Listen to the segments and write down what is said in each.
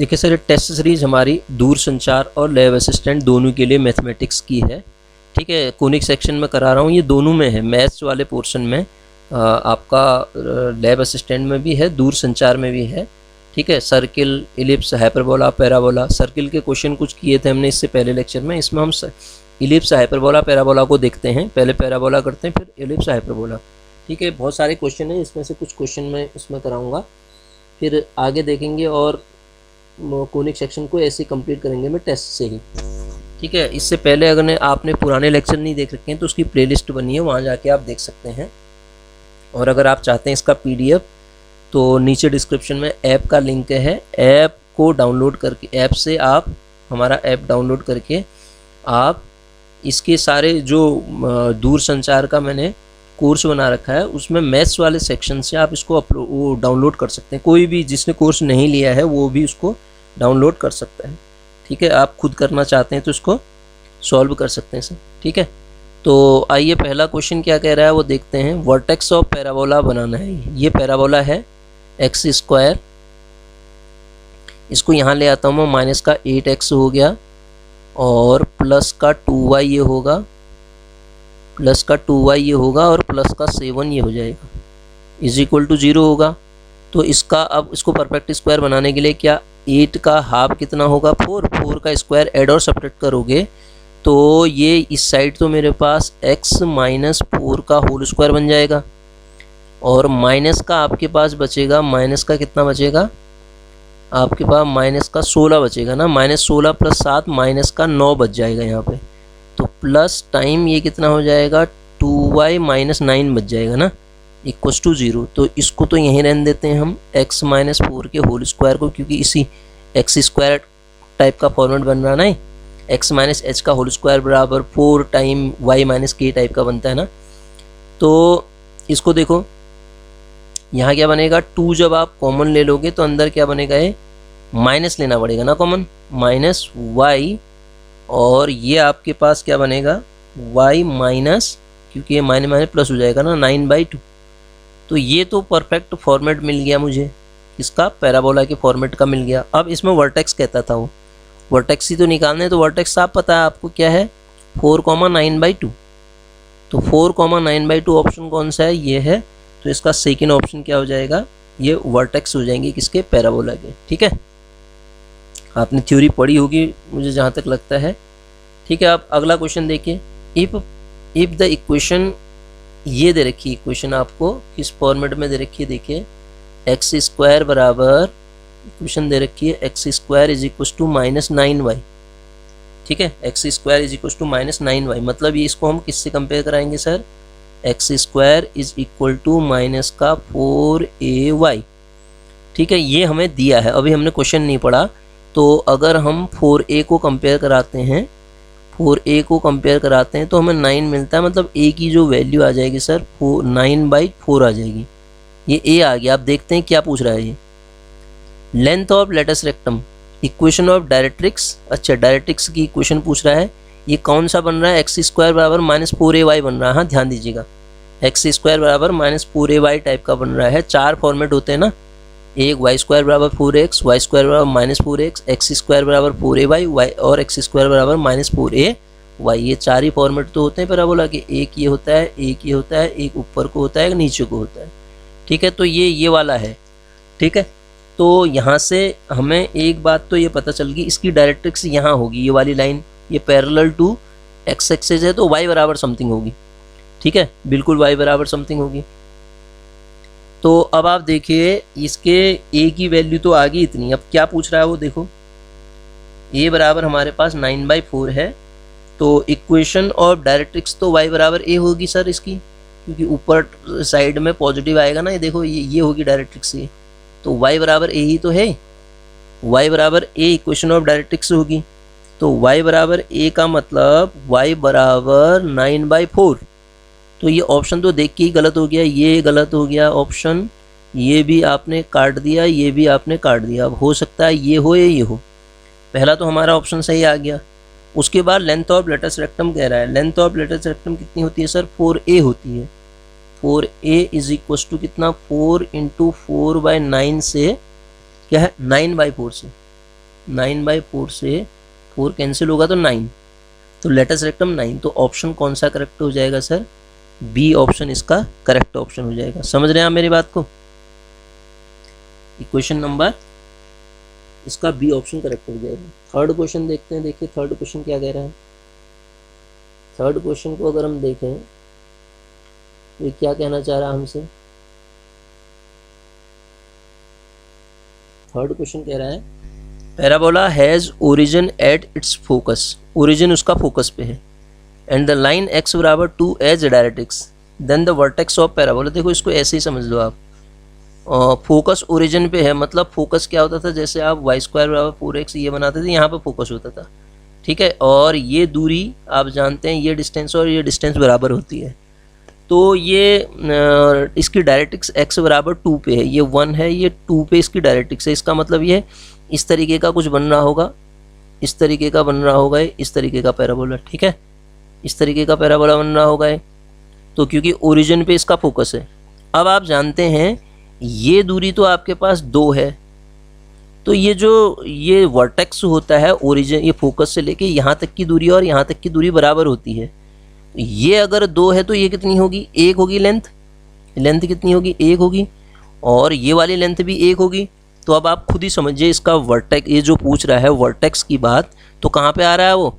देखिए sir, test series हमारी दूर संचार और लैब असिस्टेंट दोनों के लिए मैथमेटिक्स की है। ठीक है, कोनिक सेक्शन में करा रहा हूँ, ये दोनों में है। मैथ्स वाले पोर्शन में आपका लैब असिस्टेंट में भी है, दूर संचार में भी है। ठीक है, circle, ellipse, hyperbola, parabola. Circle के क्वेश्चन कुछ किए थे हमने इससे पहले लेक्चर में। इसमें हम इलिप्स, हाइपरबोला, पैराबोला को देखते हैं। पहले पैराबोला करते हैं, फिर इलिप्स, हाइपरबोला। ठीक है, बहुत सारे क्वेश्चन हैं, इसमें से कुछ क्वेश्चन मैं इसमें कराऊंगा, फिर आगे देखेंगे और कोनिक सेक्शन को ऐसे कंप्लीट करेंगे मैं टेस्ट से ही। ठीक है, इससे पहले अगर आपने पुराने लेक्चर नहीं देख रखे हैं तो उसकी प्लेलिस्ट बनी है, वहाँ जाके आप देख सकते हैं। और अगर आप चाहते हैं इसका पीडीएफ तो नीचे डिस्क्रिप्शन में ऐप का लिंक है। ऐप को डाउनलोड करके, ऐप से आप हमारा ऐप डाउनलोड करके आप इसके सारे जो दूर संचार का मैंने कोर्स बना रखा है उसमें मैथ्स वाले सेक्शन से आप इसको डाउनलोड कर सकते हैं। कोई भी जिसने कोर्स नहीं लिया है वो भी उसको डाउनलोड कर सकता है। ठीक है, आप खुद करना चाहते हैं तो इसको सॉल्व कर सकते हैं सर। ठीक है, तो आइए पहला क्वेश्चन क्या कह रहा है वो देखते हैं। वर्टेक्स ऑफ पैराबोला बनाना है। ये पैराबोला है एक्स स्क्वायर, इसको यहाँ ले आता हूँ मैं, माइनस का 8x हो गया और प्लस का 2y ये होगा, प्लस का 2y ये होगा और प्लस का 7 ये हो जाएगा, इज इक्वल टू 0 होगा। तो इसका अब इसको परफेक्ट स्क्वायर बनाने के लिए क्या, 8 का हाफ कितना होगा, 4 का स्क्वायर ऐड और सब्ट्रैक्ट करोगे तो ये इस साइड तो मेरे पास x माइनस 4 का होल स्क्वायर बन जाएगा और माइनस का आपके पास बचेगा, माइनस का कितना बचेगा आपके पास, माइनस का 16 बचेगा ना, माइनस 16 प्लस 7 माइनस का 9 बच जाएगा यहाँ पे। तो प्लस टाइम ये कितना हो जाएगा, 2y माइनस 9 बच जाएगा ना, इक्वस टू 0। तो इसको तो यहीं रहने देते हैं हम, x माइनस 4 के होल स्क्वायर को, क्योंकि इसी एक्स स्क्वायर टाइप का फॉर्मेट बन रहा ना, x माइनस एच का होल स्क्वायर बराबर 4 टाइम y माइनस के टाइप का बनता है ना। तो इसको देखो यहाँ क्या बनेगा, 2 जब आप कॉमन ले लोगे तो अंदर क्या बनेगा, ये माइनस लेना पड़ेगा ना कॉमन, माइनस y, और ये आपके पास क्या बनेगा, y माइनस, क्योंकि ये माइनस माइनस प्लस हो जाएगा ना, 9/2। तो ये तो परफेक्ट फॉर्मेट मिल गया मुझे, इसका पैराबोला के फॉर्मेट का मिल गया। अब इसमें वर्टेक्स कहता था वो, वर्टेक्स ही तो निकालने, तो वर्टेक्स आप पता है आपको क्या है, 4,9/2। तो 4,9/2 ऑप्शन कौन सा है, ये है। तो इसका सेकेंड ऑप्शन क्या हो जाएगा, ये वर्टेक्स हो जाएंगे किसके, पैराबोला के। ठीक है, आपने थ्योरी पढ़ी होगी मुझे जहाँ तक लगता है। ठीक है, आप अगला क्वेश्चन देखिए। इफ द इक्वेशन, ये दे रखी इक्वेशन आपको किस फॉर्मेट में दे रखी है, देखिए एक्स स्क्वायर बराबर, इक्वेशन दे रखी है x square is equal to minus 9y। ठीक है, x square is equal to minus 9y, मतलब ये इसको हम किससे कंपेयर कराएंगे sir, x square is equal to minus का 4ay। ठीक है, ये हमें दिया है, अभी हमने क्वेश्चन नहीं पढ़ा। तो अगर हम 4a को कंपेयर कराते हैं, 4a को कंपेयर कराते हैं तो हमें 9 मिलता है, मतलब a की जो वैल्यू आ जाएगी सर 9/4 आ जाएगी। ये a आ गया। आप देखते हैं क्या पूछ रहा है ये, length of latus rectum, equation of directrix. अच्छा, डायरेक्ट्रिक्स की इक्वेशन पूछ रहा है, ये कौन सा बन रहा है, एक्स स्क्वायर बराबर माइनस 4ay बन रहा है। हाँ, ध्यान दीजिएगा, एक्स स्क्वायर बराबर माइनस 4ay टाइप का बन रहा है। 4 फॉर्मेट होते हैं ना, एक वाई स्क्वायर बराबर 4x, वाई स्क्वायर बराबर माइनस 4x, एक्स स्क्वायर बराबर 4ay, वाई और एक्स स्क्वायर बराबर माइनस 4ay। ये 4 ही फॉर्मेट तो होते हैं पैराबोला के। एक ये होता है, एक ये होता है, एक ऊपर को होता है, एक नीचे को होता है। ठीक है, तो ये वाला है। ठीक है, तो यहाँ से हमें एक बात तो ये पता चल गई, इसकी डायरेक्ट्रिक्स यहाँ होगी, ये वाली लाइन, ये पैरेलल टू एक्स एक्सिस है तो y बराबर समथिंग होगी। ठीक है, बिल्कुल y बराबर समथिंग होगी। तो अब आप देखिए इसके a की वैल्यू तो आ गई इतनी, अब क्या पूछ रहा है वो देखो, a बराबर हमारे पास 9/4 है, तो इक्वेशन ऑफ डायरेक्ट्रिक्स तो y बराबर a होगी सर इसकी, क्योंकि ऊपर साइड में पॉजिटिव आएगा ना, ये देखो ये होगी डायरेक्ट्रिक्स, ये तो y बराबर a ही तो है, y बराबर a इक्वेशन ऑफ डायरेक्ट्रिक्स होगी। तो y बराबर a का मतलब y बराबर 9/4। तो ये ऑप्शन तो देख के ही गलत हो गया, ये गलत हो गया ऑप्शन, ये भी आपने काट दिया, ये भी आपने काट दिया। अब हो सकता है ये हो या ये हो, पहला तो हमारा ऑप्शन सही आ गया। उसके बाद लेंथ ऑफ लेटस रेक्टम कह रहा है, लेंथ ऑफ लेटस रेक्टम कितनी होती है सर, 4a होती है। 4a इज इक्वल टू कितना, 4 × 4/9 से क्या है, 9/4 से 9/4 से 4 कैंसिल होगा तो 9, तो लेटस रेक्टम 9। तो ऑप्शन कौन सा करेक्ट हो जाएगा सर? बी ऑप्शन इसका करेक्ट ऑप्शन हो जाएगा। समझ रहे हैं आप मेरी बात को? इक्वेशन नंबर इसका बी ऑप्शन करेक्ट हो जाएगा। थर्ड क्वेश्चन देखते हैं। देखिए थर्ड क्वेश्चन क्या कह रहा है। थर्ड क्वेश्चन को अगर हम देखें तो ये क्या कहना चाह रहा है हमसे। थर्ड क्वेश्चन कह रहा है parabola has origin at its focus, origin उसका फोकस पे है, एंड द लाइन x बराबर 2 as directrix, then the vertex of parabola. देखो इसको ऐसे ही समझ लो आप, फोकस ओरिजिन पे है, मतलब फोकस क्या होता था, जैसे आप y² बराबर 4x ये बनाते थे, यहाँ पे फोकस होता था, ठीक है। और ये दूरी आप जानते हैं, ये डिस्टेंस और ये डिस्टेंस बराबर होती है। तो ये इसकी डायरेक्ट्रिक्स x बराबर 2 पे है, ये 1 है, ये 2 पे इसकी डायरेक्ट्रिक्स है। इसका मतलब ये इस तरीके का कुछ बन रहा होगा, इस तरीके का बन रहा होगा, इस तरीके का पैराबोला, ठीक है, इस तरीके का पैराबोला बन रहा होगा। तो क्योंकि ओरिजिन पे इसका फोकस है। अब आप जानते हैं ये दूरी तो आपके पास 2 है, तो ये जो ये वर्टेक्स होता है ओरिजिन, ये फोकस से लेके यहाँ तक की दूरी और यहाँ तक की दूरी बराबर होती है। ये अगर 2 है तो ये कितनी होगी? 1 होगी लेंथ। लेंथ कितनी होगी? 1 होगी। और ये वाली लेंथ भी 1 होगी। तो अब आप खुद ही समझिए इसका वर्टेक्स, ये जो पूछ रहा है वर्टेक्स की बात, तो कहाँ पे आ रहा है वो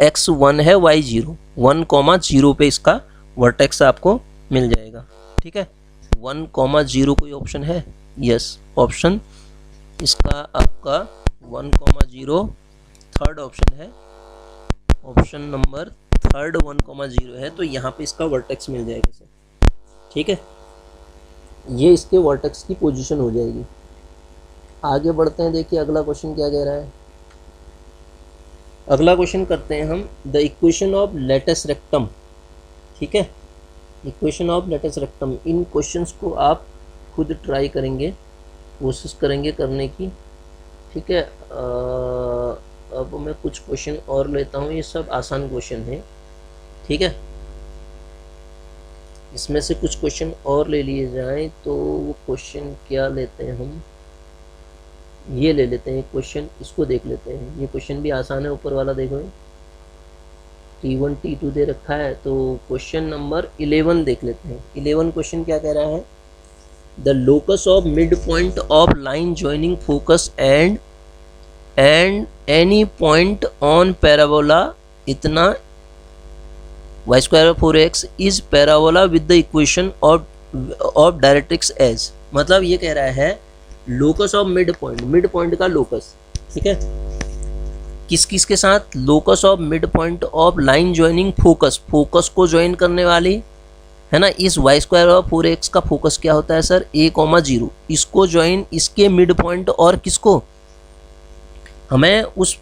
x1 है, y0, 1,0 पे इसका वर्टेक्स आपको मिल जाएगा, ठीक है। 1,0 कोई ऑप्शन है? यस, ऑप्शन इसका आपका 1,0 थर्ड ऑप्शन है, ऑप्शन नंबर थर्ड 1,0 है। तो यहाँ पे इसका वर्टेक्स मिल जाएगा सर, ठीक है। ये इसके वर्टेक्स की पोजीशन हो जाएगी। आगे बढ़ते हैं। देखिए अगला क्वेश्चन क्या कह रहा है। अगला क्वेश्चन करते हैं हम, the equation of latus rectum, ठीक है, इक्वेशन ऑफ लेटस रेक्टम। इन क्वेश्चंस को आप खुद ट्राई करेंगे, कोशिश करेंगे करने की, ठीक है। अब मैं कुछ क्वेश्चन और लेता हूँ, ये सब आसान क्वेश्चन है, ठीक है। इसमें से कुछ क्वेश्चन और ले लिए जाएं तो वो क्वेश्चन क्या लेते हैं हम, ये ले लेते हैं क्वेश्चन, इसको देख लेते हैं। ये क्वेश्चन भी आसान है, ऊपर वाला देखो, T1 T2 दे रखा है। तो क्वेश्चन नंबर 11 देख लेते हैं। 11 क्वेश्चन क्या कह रहा है, the locus of mid point of line joining focus and any point on parabola इतना y² 4x is parabola with the equation of directrix as. मतलब ये कह रहा है locus of mid point, mid point का लोकस, ठीक है, किस किस के साथ, locus of mid point of line joining focus, focus को ज्वाइन करने वाली है ना, इस y² 4x का फोकस क्या होता है सर, a,0, इसको ज्वाइन, इसके मिड पॉइंट और किसको, हमें उस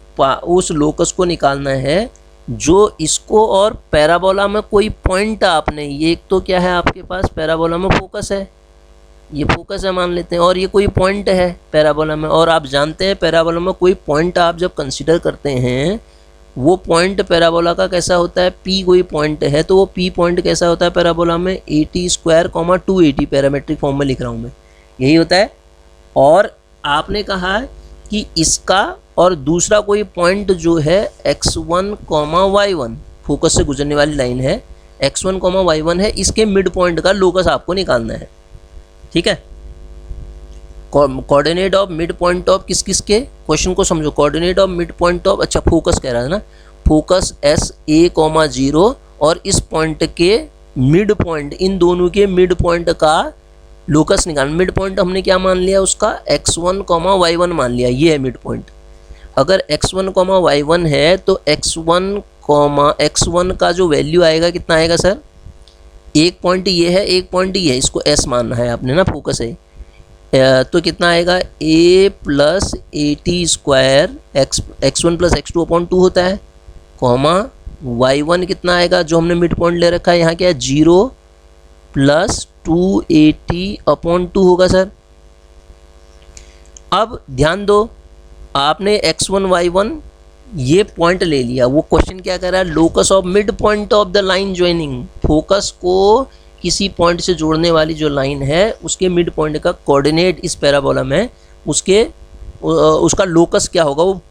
लोकस को निकालना है जो इसको और पैराबोला में कोई पॉइंट आपने, ये एक तो क्या है आपके पास पैराबोला में फोकस है, ये फोकस है मान लेते हैं, और ये कोई पॉइंट है पैराबोला में। और आप जानते हैं पैराबोला में कोई पॉइंट आप जब कंसीडर करते हैं, वो पॉइंट पैराबोला का कैसा होता है, P कोई पॉइंट है तो वो P पॉइंट कैसा होता है पैराबोला में, AT² 280, पैरामेट्रिक फॉर्म में लिख रहा हूँ मैं, यही होता है। और आपने कहा कि इसका और दूसरा कोई पॉइंट जो है x1, y1, फोकस से गुजरने वाली लाइन है, x1, y1 है, इसके मिड पॉइंट का लोकस आपको निकालना है, ठीक है। Coordinate of mid point of किस किस के, क्वेश्चन को समझो, coordinate of mid point of, अच्छा फोकस कह रहा है ना, फोकस SA,0 और इस पॉइंट के मिड पॉइंट, इन दोनों के मिड पॉइंट का लोकस निकाल। मिड पॉइंट हमने क्या मान लिया उसका, x1, y1 मान लिया, ये है मिड पॉइंट। अगर x1, y1 है तो x1 का जो वैल्यू आएगा कितना आएगा सर, एक पॉइंट ये है, एक पॉइंट ये है, इसको S मानना है आपने ना, फोकस है, तो कितना आएगा A + AT² x1 + x2/2 होता है, कॉमा y1 कितना आएगा जो हमने मिड पॉइंट ले रखा है यहाँ क्या है, 0 + 280/2 होगा सर। अब ध्यान दो, आपने x1, y1 ये पॉइंट ले लिया, वो क्वेश्चन क्या कर रहा है, locus of mid point of the line joining, focus को किसी पॉइंट से जोड़ने वाली जो लाइन है उसके मिड पॉइंट का कोऑर्डिनेट इस पैराबोला में उसके उसका लोकस क्या होगा वो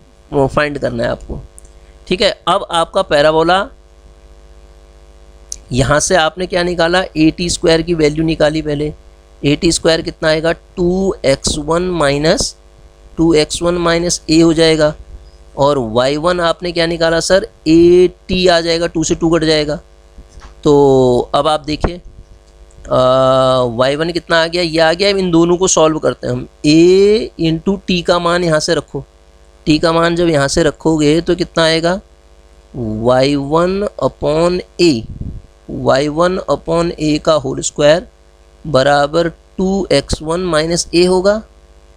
फाइंड करना है आपको। ठीक है, अब आपका पैराबोला यहाँ से आपने क्या निकाला, ए टी स्क्वायर की वैल्यू निकाली पहले। ए टी स्क्वायर कितना आएगा, 2x1 माइनस ए हो जाएगा। और y1 आपने क्या निकाला सर, ए टी आ जाएगा, 2 से 2 कट जाएगा। तो अब आप देखिए y1 कितना आ गया, ये आ गया। इन दोनों को सॉल्व करते हैं हम। a इंटू टी का मान यहाँ से रखो, टी का मान जब यहाँ से रखोगे तो कितना आएगा, y1 अपॉन ए का होल स्क्वायर बराबर 2x1 माइनस ए होगा।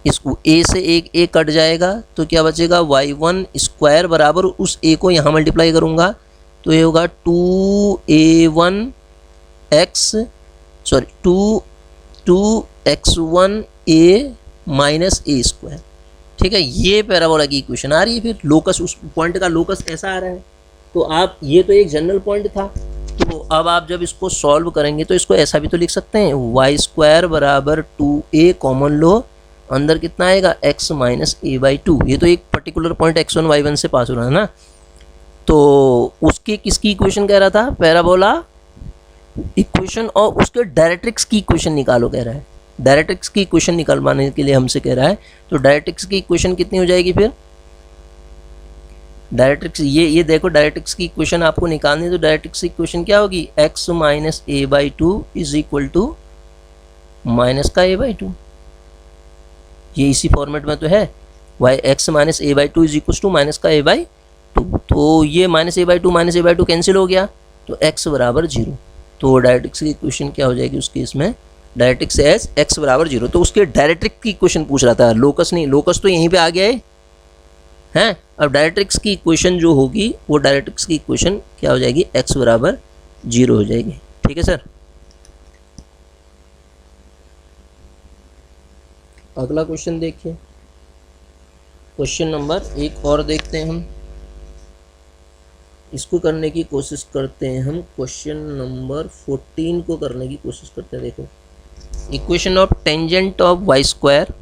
इसको a से एक a कट जाएगा तो क्या बचेगा, y1 स्क्वायर बराबर उस a को यहाँ मल्टीप्लाई करूँगा तो ये होगा 2x1 a minus A square. ठीक है, ये पैराबोला की इक्वेशन आ रही है। फिर लोकस, उस पॉइंट का लोकस ऐसा आ रहा है। तो आप, ये तो एक जनरल पॉइंट था, तो अब आप जब इसको सॉल्व करेंगे तो इसको ऐसा भी तो लिख सकते हैं, वाई स्क्वायर बराबर 2a कॉमन लो, अंदर कितना आएगा, x माइनस ए बाई 2। ये तो एक पर्टिकुलर पॉइंट x1 y1 से पास हो रहा है ना। तो उसके किसकी इक्वेशन कह रहा था, पैराबोला इक्वेशन, और उसके डायरेक्ट्रिक्स की इक्वेशन निकालो कह रहा है। डायरेक्ट्रिक्स की इक्वेशन निकालवाने के लिए हमसे कह रहा है। तो डायरेक्ट्रिक्स की इक्वेशन कितनी हो जाएगी फिर, डायरेक्ट्रिक्स, ये देखो, डायरेक्ट्रिक्स की इक्वेशन आपको निकालनी है। तो डायरेक्ट्रिक्स की इक्वेशन क्या होगी, x minus a by 2 is equal to minus का ए बाई 2। ये इसी फॉर्मेट में तो है, y x minus a by 2 is equal to minus का ए बाई 2। तो ये माइनस ए बाई 2 कैंसिल हो गया, तो x बराबर 0। तो डायरेक्ट्रिक्स की इक्वेशन क्या हो जाएगी उस केस में, डायरेक्ट्रिक्स एज x बराबर 0। तो उसके डायरेक्ट्रिक्स की इक्वेशन पूछ रहा था, लोकस नहीं। लोकस तो यहीं पे आ गया है हैं। अब डायरेक्ट्रिक्स की इक्वेशन जो होगी वो डायरेक्ट्रिक्स की इक्वेशन क्या हो जाएगी, x बराबर 0 हो जाएगी। ठीक है सर। अगला क्वेश्चन देखिए, क्वेश्चन नंबर एक और देखते हैं हम, इसको करने की कोशिश करते हैं हम। क्वेश्चन नंबर 14 को करने की कोशिश करते हैं। देखो, equation of tangent of y square,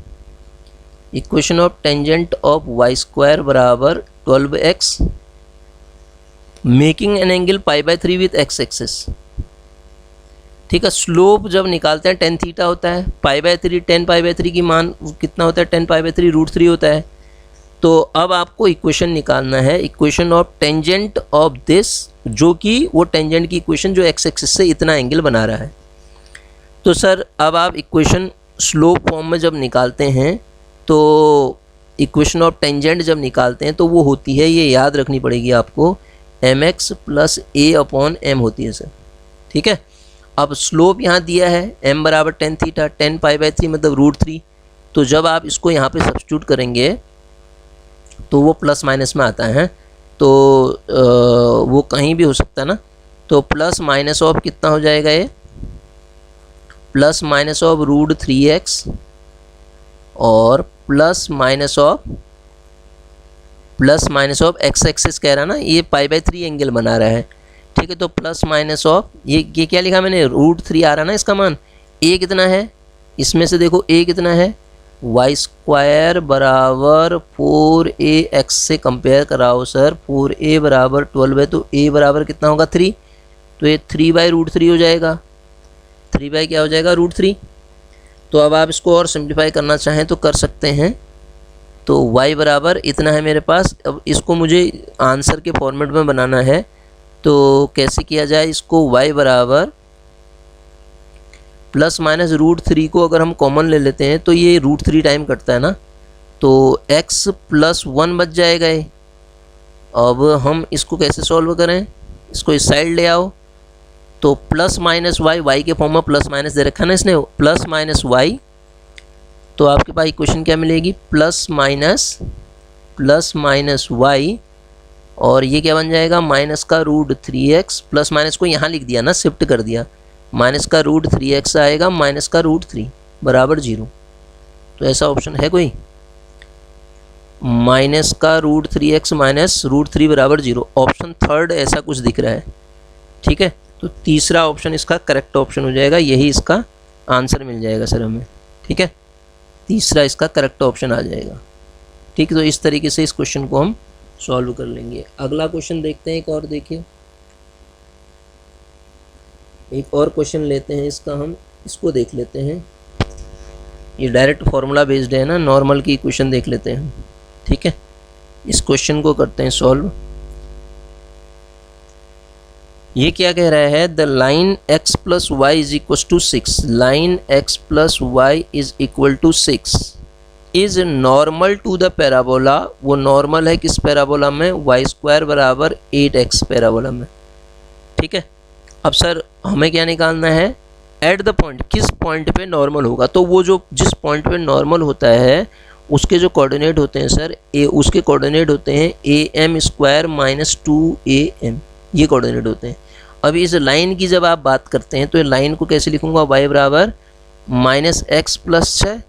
equation of tangent of y square बराबर 12x making an angle π/3 with x axis. ठीक है, स्लोप जब निकालते हैं tan थीटा होता है, π/3 tan π/3 की मान कितना होता है, tan π/3 √3 होता है। तो अब आपको इक्वेशन निकालना है, equation of tangent of this, जो कि वो टेंजेंट की इक्वेशन जो x एक्सिस से इतना एंगल बना रहा है। तो सर अब आप इक्वेशन स्लोप फॉर्म में जब निकालते हैं तो इक्वेशन ऑफ टेंजेंट जब निकालते हैं तो वो होती है, ये याद रखनी पड़ेगी आपको, mx plus a upon m होती है सर। ठीक है, अब स्लोप यहाँ दिया है m बराबर tan थीटा, tan π/3 मतलब √3। तो जब आप इसको यहाँ पे सब्स्टिट्यूट करेंगे तो वो प्लस माइनस में आता है। तो वो कहीं भी हो सकता है ना। तो प्लस माइनस ऑफ कितना हो जाएगा, ये प्लस माइनस ऑफ √3x और plus minus of x axis कह रहा है ना, ये π/3 एंगल बना रहा है। ठीक है, तो प्लस माइनस ऑफ ये क्या लिखा मैंने, √3 आ रहा है ना इसका मान। a कितना है, इसमें से देखो a कितना है, वाई स्क्वायर बराबर 4ax से कंपेयर कराओ सर। 4a बराबर 12 है, तो a बराबर कितना होगा, 3। तो ये 3/√3 हो जाएगा, 3 क्या हो जाएगा, √3। तो अब आप इसको और सिंप्लीफाई करना चाहें तो कर सकते हैं। तो y बराबर इतना है मेरे पास। अब इसको मुझे आंसर के फॉर्मेट में बनाना है, तो कैसे किया जाए इसको, y बराबर प्लस माइनस √3 को अगर हम कॉमन ले लेते हैं तो ये √3 टाइम कटता है ना, तो x प्लस 1 बच जाएगा ये। अब हम इसको कैसे सॉल्व करें, इसको इस साइड ले आओ। तो प्लस माइनस वाई के फॉर्म में प्लस माइनस दे रखा है ना इसने, प्लस माइनस वाई। तो आपके पास इक्वेशन क्या मिलेगी, प्लस माइनस वाई, और ये क्या बन जाएगा, माइनस का √3x। प्लस माइनस को यहाँ लिख दिया ना, शिफ्ट कर दिया, माइनस का √3x आएगा, माइनस का √3 बराबर 0। तो ऐसा ऑप्शन है कोई, माइनस का √3x माइनस √3 बराबर 0, ऑप्शन थर्ड ऐसा कुछ दिख रहा है। ठीक है, तो तीसरा ऑप्शन इसका करेक्ट ऑप्शन हो जाएगा, यही इसका आंसर मिल जाएगा सर हमें। ठीक है, तीसरा इसका करेक्ट ऑप्शन आ जाएगा। ठीक, तो इस तरीके से इस क्वेश्चन को हम सॉल्व कर लेंगे। अगला क्वेश्चन देखते हैं, एक और देखिए, एक और क्वेश्चन लेते हैं इसका, हम इसको देख लेते हैं। ये डायरेक्ट फार्मूला बेस्ड है ना, नॉर्मल की इक्वेशन देख लेते हैं, ठीक है। इस क्वेश्चन को करते हैं सॉल्व। ये क्या कह रहा है, the line x plus y is equal to 6, line x plus y is equal to 6 is normal to the parabola. वो नॉर्मल है किस पैराबोला में, वाई स्क्वायर बराबर 8x पैराबोला में, ठीक है। अब सर हमें क्या निकालना है, एट द पॉइंट, किस पॉइंट पे नॉर्मल होगा। तो वो जो जिस पॉइंट पे नॉर्मल होता है उसके जो कोऑर्डिनेट होते हैं सर, उसके कोऑर्डिनेट होते हैं am स्क्वायर माइनस 2am, ये कोऑर्डिनेट होते हैं। अभी इस लाइन की जब आप बात करते हैं तो ये लाइन को कैसे लिखूंगा, y बराबर माइनस एक्स प्लस 6।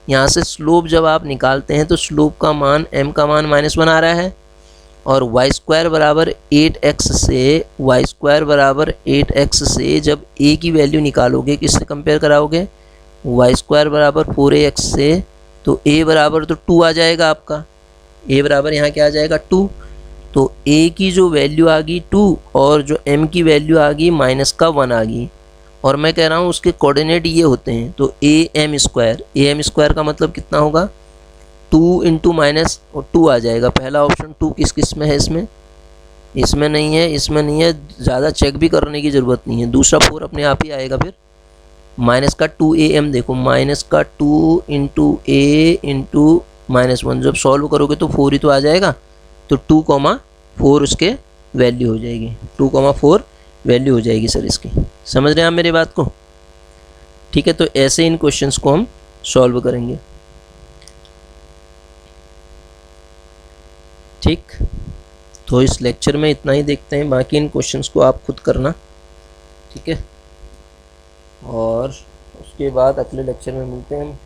यहाँ से स्लोप जब आप निकालते हैं तो स्लोप का मान m का मान -1 आ रहा है, और वाई स्क्वायर बराबर 8x से, वाई स्क्वायर बराबर 8x से जब a की वैल्यू निकालोगे, किससे कंपेयर कराओगे, वाई स्क्वायर बराबर 4ax से, तो a बराबर तो 2 आ जाएगा आपका, a बराबर यहाँ क्या आ जाएगा 2। तो a की जो वैल्यू आ गई 2 और जो m की वैल्यू आ गई -1 आ गई, और मैं कह रहा हूँ उसके कोऑर्डिनेट ये होते हैं। तो am स्क्वायर का मतलब कितना होगा, 2 इंटू माइनस और 2 आ जाएगा। पहला ऑप्शन 2 किस किस में है, इसमें नहीं है, इसमें नहीं है, ज़्यादा चेक भी करने की ज़रूरत नहीं है। दूसरा 4 अपने आप ही आएगा। फिर माइनस का 2am, देखो माइनस का 2 इंटू a इंटू -1, जब सॉल्व करोगे तो 4 ही तो आ जाएगा। तो 2,4 उसके वैल्यू हो जाएगी, 2,4 वैल्यू हो जाएगी सर इसकी। समझ रहे हैं आप मेरी बात को, ठीक है। तो ऐसे इन क्वेश्चंस को हम सॉल्व करेंगे, ठीक। तो इस लेक्चर में इतना ही देखते हैं, बाकी इन क्वेश्चंस को आप खुद करना, ठीक है। और उसके बाद अगले लेक्चर में मिलते हैं हम।